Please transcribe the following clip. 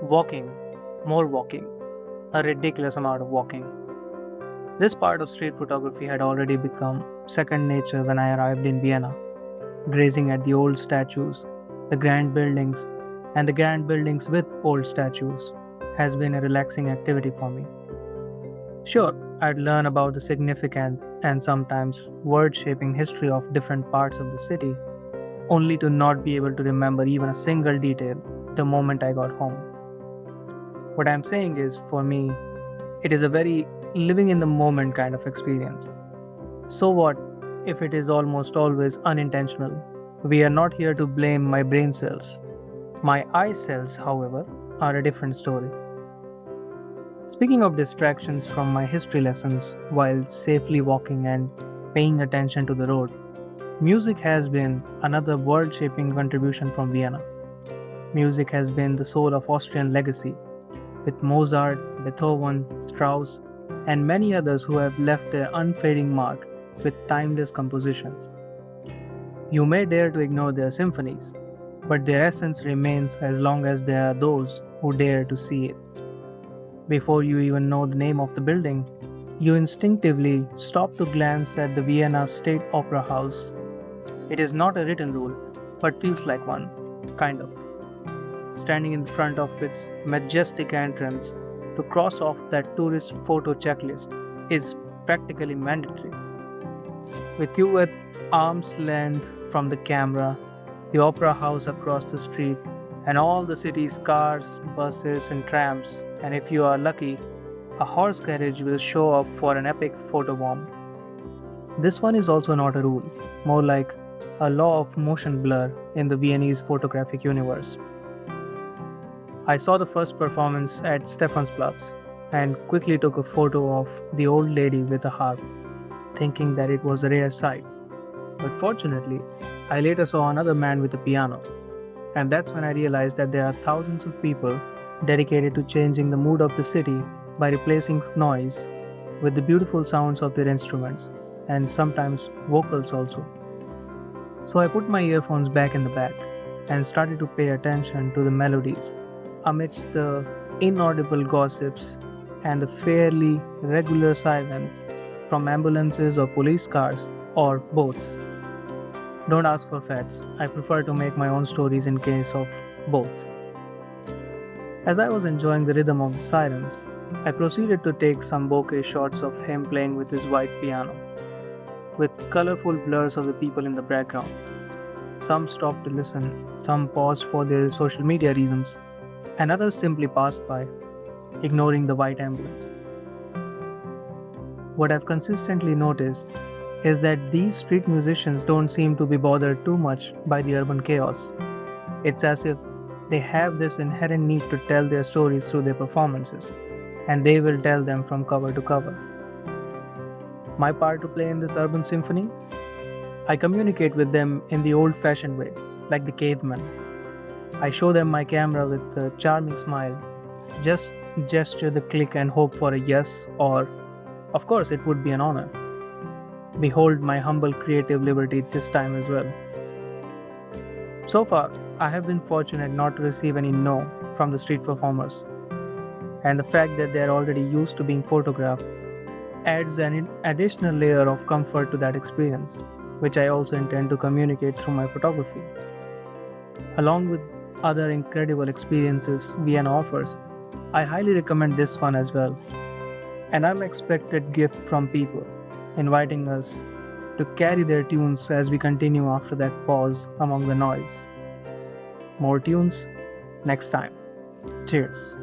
Walking, more walking, a ridiculous amount of walking. This part of street photography had already become second nature when I arrived in Vienna, grazing at the old statues, the grand buildings, and the grand buildings with old statues has been a relaxing activity for me. Sure, I'd learn about the significant and sometimes word shaping history of different parts of the city, only to not be able to remember even a single detail the moment I got home. What I'm saying is, for me, it is a very living in the moment kind of experience. So, what if it is almost always unintentional? We are not here to blame my brain cells. My eye cells, however, are a different story. Speaking of distractions from my history lessons while safely walking and paying attention to the road, music has been another world shaping contribution from Vienna. Music has been the soul of Austrian legacy, with Mozart, Beethoven, Strauss, and many others who have left their unfading mark with timeless compositions. You may dare to ignore their symphonies, but their essence remains as long as there are those who dare to see it. Before you even know the name of the building, you instinctively stop to glance at the Vienna State Opera House. It is not a written rule, but feels like one, kind of. Standing in front of its majestic entrance to cross off that tourist photo checklist is practically mandatory. With you at arm's length from the camera, the opera house across the street, and all the city's cars, buses, and trams, and if you are lucky, a horse carriage will show up for an epic photo bomb. This one is also not a rule, more like a law of motion blur in the Viennese photographic universe. I saw the first performance at Stephansplatz and quickly took a photo of the old lady with a harp, thinking that it was a rare sight. But fortunately, I later saw another man with a piano, and that's when I realized that there are thousands of people dedicated to changing the mood of the city by replacing noise with the beautiful sounds of their instruments, and sometimes vocals also. So I put my earphones back in the bag and started to pay attention to the melodies amidst the inaudible gossips and the fairly regular silence from ambulances or police cars or both. Don't ask for facts, I prefer to make my own stories in case of both. As I was enjoying the rhythm of the sirens, I proceeded to take some bokeh shots of him playing with his white piano, with colorful blurs of the people in the background. Some stopped to listen, some paused for their social media reasons, and others simply passed by, ignoring the white ambulance. What I've consistently noticed is that these street musicians don't seem to be bothered too much by the urban chaos. It's as if they have this inherent need to tell their stories through their performances, and they will tell them from cover to cover. My part to play in this urban symphony? I communicate with them in the old fashioned way, like the caveman. I show them my camera with a charming smile, just gesture the click and hope for a yes or, of course, it would be an honor. Behold my humble creative liberty this time as well. So far, I have been fortunate not to receive any no from the street performers, and the fact that they are already used to being photographed adds an additional layer of comfort to that experience, which I also intend to communicate through my photography. Along with other incredible experiences Vienna offers, I highly recommend this one as well. An unexpected gift from people, inviting us to carry their tunes as we continue after that pause among the noise. More tunes next time. Cheers.